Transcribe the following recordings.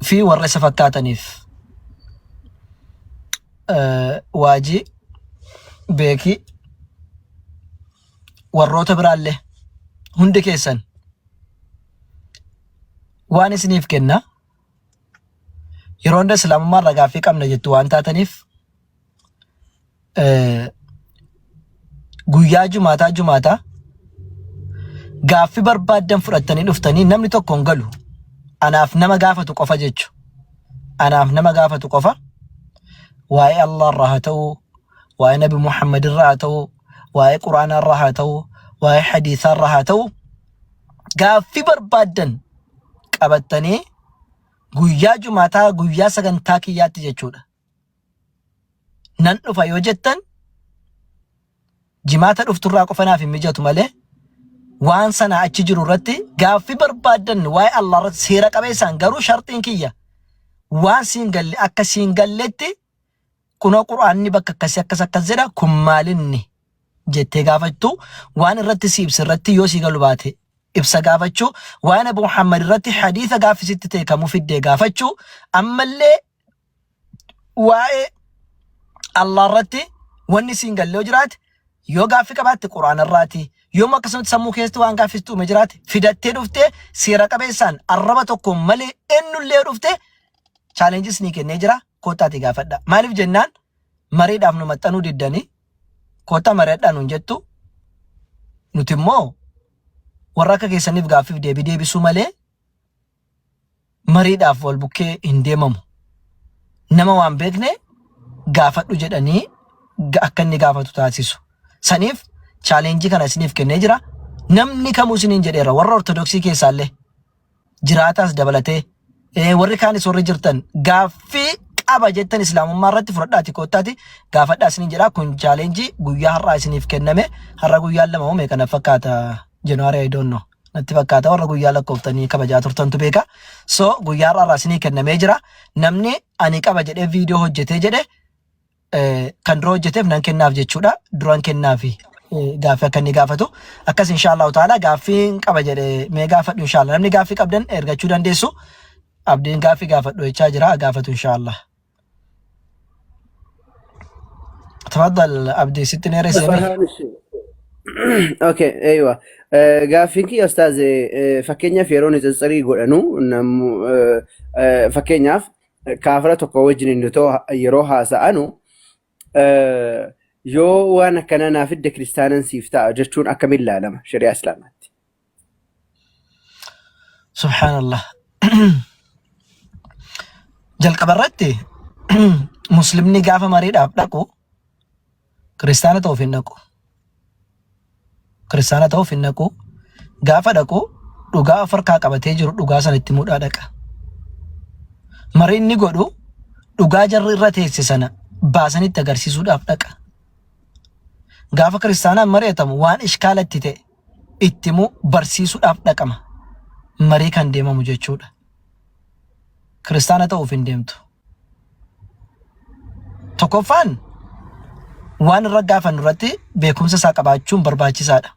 في ورث فكاتنيف واجي بيكي warroota biraallee hundi keessan waan isiniif kenna yeroo hunda islaamummaa irraa gaaffii qabna jettu waan taataniif guyyaa jumaataa gaaffii barbaaddan fudhattanii dhuftanii namni tokko hin galu anaaf nama gaafatu qofa jechu anaaf nama gaafatu qofa waa'ee Allah irraa haa ta'u waa'ee Nabi Muhammad irraa haa ta'u waa'ee Qur'aana irraa haa ta'u waa'ee hadiisa irraa haa ta'u gaaffii barbaaddan qabattanii guyyaa jumaataa guyyaa sagantaa kiyyaatti jechuudha nan dhufa yoo jettan jimaata dhufturraa qofa naaf hin mijatu malee waan sana achi jiru irratti gaaffii barbaaddan waa'ee Allah irratti seera qabeessaan garuu sharxiin kiyya waan siin galle akka siin galletti kunoo Qur'aanni bakka akkasii akkas jedha kun maalinni jettee gaafachuu waan irratti si ibsa irratti yoo si galu baate ibsa gaafachuu waan Abu Muhammad irratti hadiisa gaafisitti ta'e kamuu fiddee gaafachuu ammallee waa'ee Allah irratti wanni siin galle yoo jiraate yoo gaaffii qabaatte Qur'aana irraati yoo akkasumatti sammuu keessatti waan gaaffistu ume jiraate fidattee dhuftee seera qabeessaan arraba tokko malee eenyullee dhuftee challenges ni kennee jira kootaati gaafadha maaliif jennaan mariidhaaf nu maxxanuu diddanii koota mariidhaan nun jettu nuti immoo warra akka keessaniif gaaffiif deebisuu malee mariidhaaf wal bukkee hin deemamu nama waan beekne gaafadhu jedhanii akka inni gaafatu taasisu saniif challenge kana isiniif kennee jira namni kamuu isiniin jedheera warra ortodoksii keessaallee jiraataas dabalatee warri kaanis warri jirtan gaaffii qaba jettan islaamummaa irratti fudhadhaati kootaati gaafadhaa isiniin jedha kun challenge guyyaa har'aa isiniif kenname har'a guyyaan lama hoome kana fakkaata January I don't know natti fakkaata warra guyyaa lakkooftanii kabajaa turtantu beeka so guyyaa har'aa isinii kennamee jira namni ani qaba jedhee viidiyoo hojjetee jedhe kan dura hojjeteef nan kennaaf jechuudha duraan kennaafi gaaffii akka inni gaafatu akkas inshallah taala gaaffiin qaba jedhee mee gaafadhu inshallah namni gaaffii qabdan ergachuu dandeessu abdiin gaaffii gaafadhu jechaa jira gaafatu inshallah تفضل عبدي ستين رسمي اوكي ايوه غافينكي يا استاذ فكينيا فيرون تصري غدنو فكينيا كافره توكو وجين ندتو يروها سانو يو وانا كاننا في الكريستيان سيفتا جتون اكمل العالم شريعه اسلامات سبحان الله جل قبرتي مسلمني غاف مريد ابدقو كريستيان تو فينكو كريستيان تو فينكو غافا دقو dhugaa farkaa qabatee jiru dhugaa sanatti mudhaa dhaqa mariinni godhu dhugaa jarri irra teesse sana baasanitti agarsiisuudhaaf dhaqa gaafa kiristaanaan mari'atamu waan ishkaalatti ta'e ittimu barsiisuudhaaf dhaqama marii kan deemamu jechuudha kiristaana ta'uuf hin deemtu tokkoffaan waan irra gaafannu irratti beekumsa isaa qabaachuun barbaachisaadha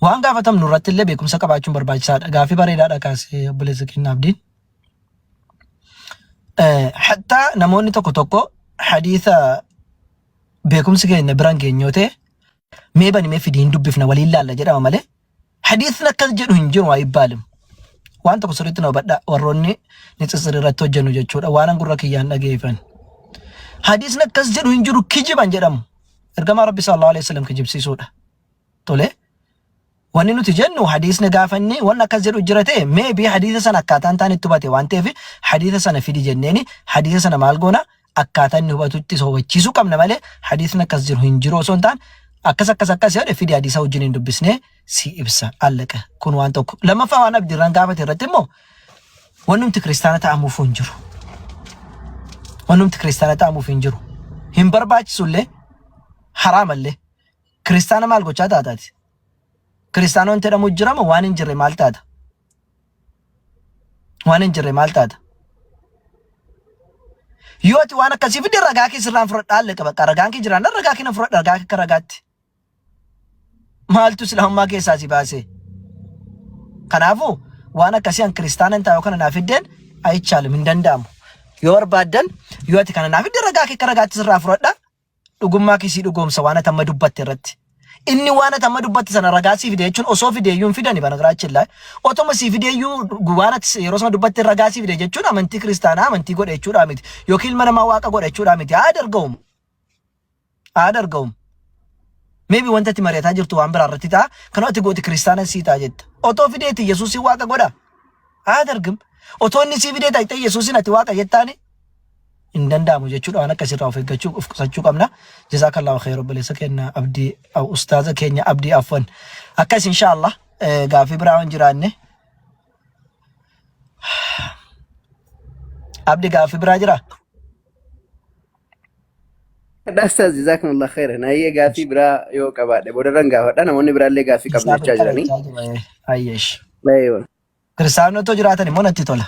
waan gaafatamnu irratti illee beekumsa qabaachuun barbaachisaadha gaafii bareedaadha kaasee obboleessa keenya Abdiin hatta namoonni tokko hadiisa beekumsi keenya biraan geenyoo ta'e mee bani mee fidii hin dubbifna waliin laalla jedhama malee hadiisni akkas jedhu hin jiru waa ibbaalim waan tokko sirriitti na hubadha warroonni ni tsitsiri irratti hojjennu jechuudha waan gurra kiyyaan dhageeffan hadiisni akkas jedhu hin jiru kijiban jedhamu ergamaa rabbi sallallahu alaihi wasallam kijibsiisuudha tole wanni nuti jennu hadiisni gaafanni waan akkas jedhu jira ta'e mee bi hadiisa sana akkaataan taan itti hubate waan ta'eef hadiisa sana fidi jenneeni hadiisa sana maal goona akkaataan inni hubatutti hubachiisuu qabna malee hadiisni akkas jiru hin jiru osoo hin taane akkas jedhe fidi hadiisa wajjin hin dubbisne si ibsa allaqa kun waan tokko lammaffaa waan abdirraan gaafate irratti immoo wannumti kiristaana ta'amuuf hin jiru wannumti kiristaana ta'amuuf hin jiru hin barbaachisullee haraamallee kiristaana maal gochaa taataati kiristaanoon jedhamu jirama waan hin jirre maal taata waan hin jirre maal taata yoo ati waan akkasii fide ragaa kee sirraan fudhadhaa allaqa bakka ragaan kee jiraan ragaa kee na fudhadha ragaa kee akka ragaatti maaltu islaamummaa keessaa si baase kanaafuu waan akkasii an kiristaana hin taa'u kana naaf fiddeen አይቻልም እንደንዳሙ የወርባደን ይወት ከነናፍ ደረጋ ከረጋት ስራ ፍሮዳ ዱጉማ ኪሲ ዱጎምሰ ዋና ተመዱበት ይረት ኢኒ ዋና ተመዱበት ሰነ ረጋሲ ቪዲዮቹን ኦሶ ቪዲዮዩን ፊደኒ በነገራችን ላይ ኦቶማሲ ቪዲዮዩ ጉዋናት የሮስማ ዱበት ረጋሲ ቪዲዮቹን አመንቲ ክርስቲያና አመንቲ ጎደቹ ዳሚት ዮኪል መነማ ዋቀ ጎደቹ ዳሚት አደርገውም ሜቢ ወንተቲ መሪያታ ጅርቱ አንብራረቲታ ከኖቲ ጎቲ ክርስቲያና ሲታ ጀት ኦቶ ቪዲዮት ኢየሱስ ዋቀ ጎዳ አደርግም ኦቶኒ ሲ ቪዲዮት አይተ ኢየሱስን አቲ ዋቀ የታኒ እንደንዳሙ ጀቹ አና ከሲራው ፈገቹ ፍቅሳቹ ቀምና ጀዛከላሁ ኸይሩ በለሰከና አብዲ አው ኡስታዘ ከኛ አብዲ አፈን አካስ ኢንሻአላህ ጋፊ ብራውን ጅራኔ አብዲ ጋፊ ብራጅራ ዳስታዝ ጀዛከላሁ ኸይረን አየ ጋፊ ብራ ይወቀባደ ወደረን ጋፋዳ ነሞኒ ብራለ ጋፊ ቀምቻ ጅራኒ አየሽ ለይው ክርስቲያኖቶ ጅራተኒ ሞነቲ ቶላ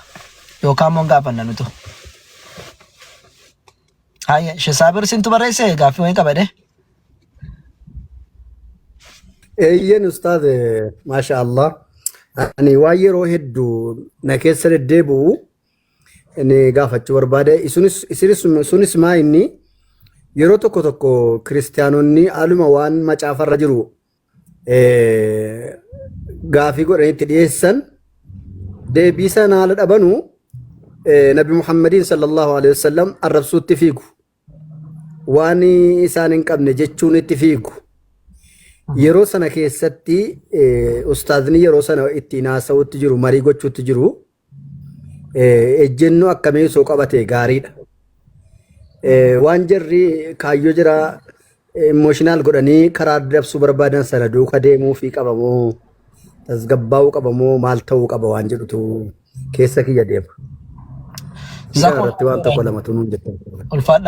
ዮካሞን ጋፈነኑቶ አየ ሸሳብር ሲንቱ በረይሰ ጋፊ ወይ ቀበደ እየን ኡስታዝ ማሻአላህ አኒ ዋየሮ ሄዱ ነከሰለ ደቡ እኔ ጋፋች ወርባደ ሱንስ ማይኒ የሮ ቶኮ ክርስቲያኖኒ አሉማ ዋን ማጫፈራ ጅሩ ጋፊ ጎረንቲ ዲሰን ደቢሰና ለደበኑ ነቢ ሙሐመድን ሰለላሁ ዐለይሂ ወሰለም አረብሱት ፊጉ ዋኒ ኢሳንን ቀብነ ጀቹን ፊጉ የሮ ሰነ ከሰቲ ኡስታዝኒ የሮ ሰነ ኢቲና ሰውት ጅሩ መሪጎቹት ጅሩ እጀኑ አከሜ ሶቀበቴ ጋሪዳ ዋንጀሪ ካዮ ጅራ ኢሞሽናል ጎዳኒ ከራ ደብሱ በርባዳን ሰነዱ ከደሙ ፊ ቀበሞ ተዝገባው ቀበሞ ማልተው ቀበ ዋንጀዱቱ ከሰክ ይደም ዛቆት ዋንተ ቆለማቱን እንጀተ ኡልፋዳ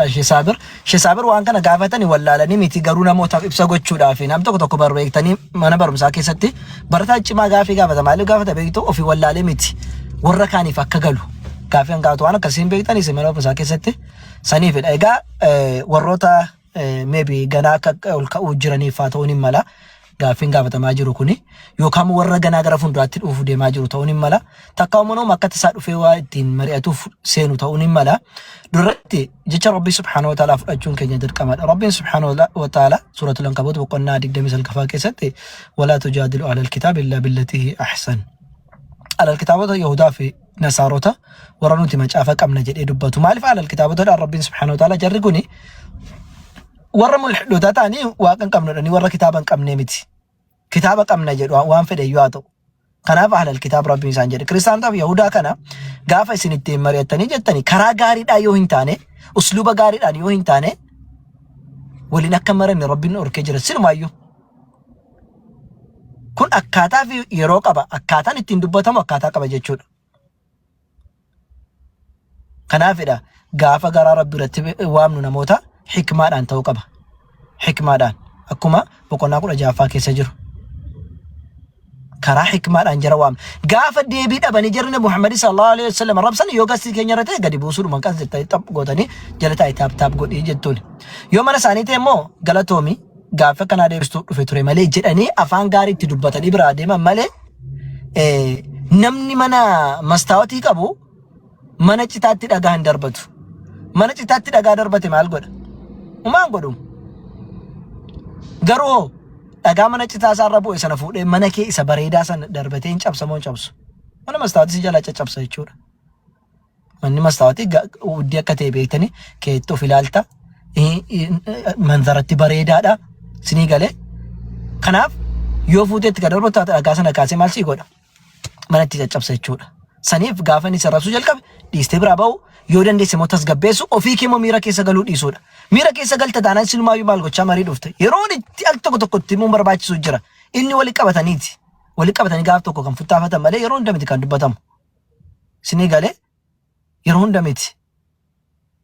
ሸሳብር ዋን ከነ ጋፈተኒ ወላለኒ ሚቲ ገሩና ሞታ ኢብሰጎቹ ዳፊ ናም ተቆ በርበይተኒ ማነበር ምሳኬ ሰቲ በርታጭ ማጋፊ ጋፈተ ማለ ጋፈተ በይቶ ኦፊ ወላለ ሚቲ ወረካኒ ፈከገሉ ጋፈን ጋቶ ዋና ከሲን በይተኒ ሲመለው ምሳኬ ሰቲ ሰኒፍ ዳይጋ ወሮታ ሜቢ ገና ከኡልካ ኡጅረኒ ፋቶኒ መላ ጋፊን ጋፈተ ማጅሩ ኩኒ ዮካም ወረ ገና ገረፉን ዳት ኡፉ ደ ማጅሩ ተውኒ መላ ተካውመኖ ማከተ ሳዱፌዋ ዲን መሪአቱ ሴኑ ተውኒ መላ ዱረቲ ጀቸ ረቢ ሱብሓነሁ ወተዓላ ፍራቹን ከኛ ድርቀማ ረቢ ሱብሓነሁ ወተዓላ ሱረቱል አንከቡት ወቀና ዲግደሚ ሰልከፋ ከሰተ ወላ ተጃድሉ ዐለል ኪታብ ኢላ ቢለቲ አሕሰን ዐለል ኪታቦተ ይሁዳ ፊ ነሳሮታ ወረኑቲ መጫፈ ቀምነ ጀደ ዱበቱ ማልፍ ዐለል ኪታቦተ ረቢ ሱብሓነሁ ወተዓላ ጀርጉኒ ወረሙል ሕዱታታኒ ዋቀን ቀምነ ደኒ ወረ ኪታበን ቀምነ ሚቲ ኪታበ ቀምነ ጀዱ ዋን ፈደ ይዋቶ ከናፍ ዐለል ኪታብ ረቢ ኢንሳን ጀደ ክርስቲያን ታፍ ይሁዳ ከና ጋፈ ሲንቴ መሪያተኒ ጀተኒ ከራ ጋሪ ዳ ዮሂንታኔ ኡስሉበ ጋሪ ዳ ዮሂንታኔ ወሊና ከመረኒ ረቢን ኦርኬ ጀረ ሲልማዩ ኩን አካታ ፊ የሮ ቀባ አካታን ኢቲን ዱበተሙ አካታ ቀባ ጀቹ ከናፍዳ ጋፈ ጋራ ረቢ ረትብ ዋምኑ ነሞታ ሕክማዳን ተውቀባ ሕክማዳን አኩማ በቆና ቁለ ጃፋ ከሰጅሩ ከራ ሕክማዳን ጀረዋም ጋፈ ዴቢ ደበኒ ጀርነ ሙሐመድ ሰለላሁ ዐለይሂ ወሰለም ረብሰን ዮጋስ ከኘረተ ገዲ ቦሱዱ መንቀስ ተጠብ ጎተኒ ጀለታ ታፕ ጎዲ ጀቱን ዮመነሳኒቴ ሞ ገለቶሚ ጋፈ ከናደ ብስቱ ዱፈቱሬ ማለ ጀደኒ አፋን ጋሪ ትዱበተኒ ብራዴ ማለ ነምኒ መና መስታወቲ ቀቡ መነጭታቲ ዳጋ እንደርበቱ መነጭታቲ ዳጋ ደርበቴ ማልጎዳ ማን ጎዱ ገሮ ዳጋ መነጭታ ሳረቦ የሰነፉ መነኬ ሰበሬዳ ሰን ደርበቴን ጨብሰሞን ጨብሱ ማነ መስታወቲ ሲጀላ ጨብሰ ይቹራ ማን መስታወቲ ውዲ ከቴ ቤተኒ ከቶ ፊላልታ መንዘረቲ በሬዳዳ ስኒ ገለ ከናፍ ዮፉቴት ከደርበታ ዳጋ ሰነ ካሴ ማልሲ ጎዳ መነቲ ጨብሰ ይቹራ ሰኒፍ ጋፈኒ ሰረብሱ ጀልቀብ ዲስቴ ብራባው ዮደንዴ ሰሞታስ ገበሱ ኦፊኬሞ ሚራ ከሰገሉ ዲሶዳ ሚራ ከሰገልተ ዳና ሲልማዩ ባልጎቻ ማሪ ዶፍተ የሮን አልተቆተቆት ሙ በርባች ሱጅራ ኢኒ ወልቀበተኒ ጋፍቶ ኮ ከንፍታፈተ ማለ የሮን ደምት ካንዱበታም ስኒ ጋለ የሮን ደምት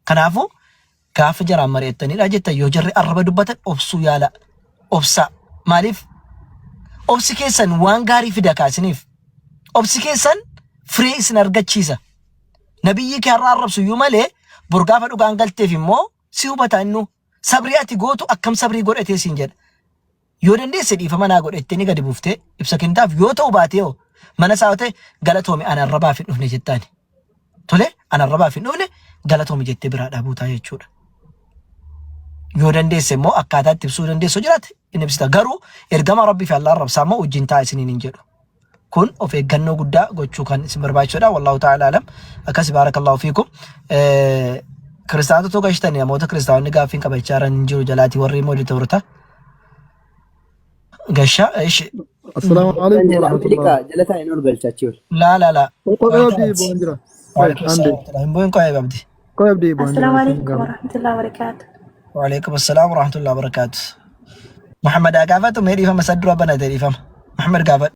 ከናፉ ጋፍ ጀራ መሬተኒ ዳጀተ ዮጀሪ አረበዱበተ ኦብሱ ያላ ኦብሳ ማሊፍ ኦብሲ ከሰን ዋንጋሪ ፊደካ ስኒፍ ኦብሲ ከሰን ፍሬስ ነርገቺዛ ነብይ ከራረብሱ ይመለ ቡርጋፈ ዱጋን ገልቴፊሞ ሲውበታኑ ሰብሪያቲ ጎቱ አከም ሰብሪ ጎደቴ ሲንጀድ ዮደንዴ ሰዲ ፈመና ጎደቴኒ ገዲ ቡፍቴ ኢብሰኪንታፍ ዮተው ባቴው መነሳውቴ ገለቶሚ አና ረባፊ ዱፍኔ ጀታኒ tole ana rabaa fi noole galatoom jettee biraa dhaabuutaa jechuudha. Yoo dandeesse immoo akkaataa itti ibsuu dandeessu jiraate inni ibsita. Garuu ergama rabbii fi Allah rabsaa immoo wajjin ta'a isiniin hin jedhu. Kun of eeggannoo guddaa gochuu kan isin barbaachisuudha. Wallahu ta'ala alam. Akkas barakallahu fiikum. Kiristaanota tokko ishtan namoota kiristaanonni gaaffiin qabachaa jiran jiru jalaatii warri immoo ditoorta. Gasha ishi. السلام عليكم ورحمة الله. جلتها إنور بالشاشير. لا. قيبدي بونجرا. عندي. قيبدي بونجرا. السلام عليكم ورحمة الله وبركاته. وعليكم السلام ورحمة الله وبركاته. محمد قافت ميري فما سدروا بنا تري فما محمد قافت